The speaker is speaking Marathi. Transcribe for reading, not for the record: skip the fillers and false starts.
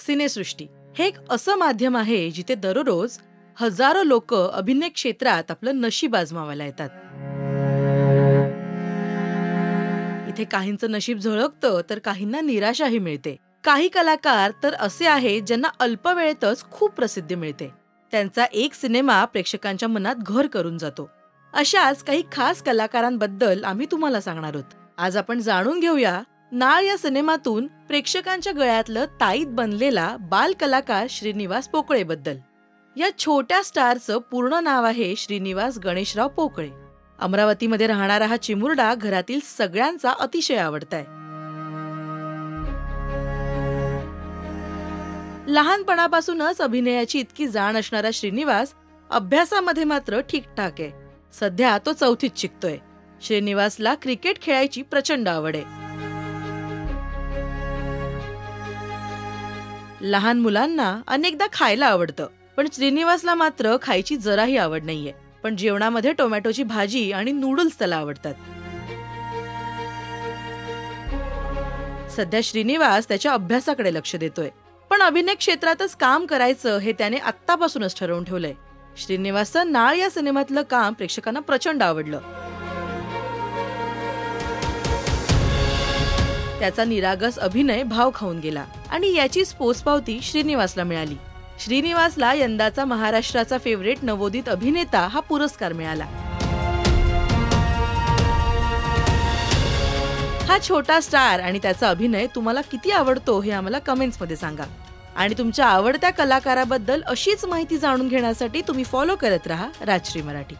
सिनेसृष्टी हे एक असं माध्यम आहे जिथे दररोज हजारो लोक अभिनय क्षेत्रात आपलं नशीब आजमावायला येतात. इथे काहींचं नशीब झळकतं तर काहींना निराशाही मिळते. काही कलाकार तर असे आहेत ज्यांना अल्प वेळेतच खूप प्रसिद्धी मिळते. त्यांचा एक सिनेमा प्रेक्षकांच्या मनात घर करून जातो. अशाच काही खास कलाकारांबद्दल आम्ही तुम्हाला सांगणार आहोत. आज आपण जाणून घेऊया नाळ या सिनेमातून प्रेक्षकांच्या गळ्यातलं ताईत बनलेला बाल कलाकार श्रीनिवास पोकळे बद्दल. या छोट्या स्टारचं पूर्ण नाव आहे श्रीनिवास गणेशराव पोकळे. अमरावतीमध्ये राहणारा हा चिमुरडा घरातील सगळ्यांचा अतिशय आवडताय. लहानपणापासूनच अभिनयाची इतकी जाण असणारा श्रीनिवास अभ्यासामध्ये मात्र ठीकठाक आहे. सध्या तो 4थीत शिकतोय. श्रीनिवासला क्रिकेट खेळायची प्रचंड आवड आहे. लहान मुलांना अनेकदा खायला आवडतं, पण श्रीनिवासला मात्र खायची जराही आवड नाहीये. पण जेवणामध्ये टोमॅटोची भाजी आणि नूडल्स त्याला आवडतात. सध्या श्रीनिवास त्याच्या अभ्यासाकडे लक्ष देतोय, पण अभिनय क्षेत्रातच काम करायचं हे त्याने आत्तापासूनच ठरवून ठेवलंय. श्रीनिवासचं नाळ या सिनेमातलं काम प्रेक्षकांना प्रचंड आवडलं. त्याचा निरागस अभिनय भाव खाऊन गेला आणि याचीच पोचपावती श्रीनिवासला मिळाली. श्रीनिवासला यंदाचा महाराष्ट्राचा फेवरेट नवोदित अभिनेता हा पुरस्कार मिळाला. हा छोटा स्टार आणि त्याचा अभिनय तुम्हाला किती आवडतो हे आम्हाला कमेंट्स मध्ये सांगा. आणि तुमच्या आवडत्या कलाकाराबद्दल अशीच माहिती जाणून घेण्यासाठी तुम्ही फॉलो करत राहा राजश्री मराठी.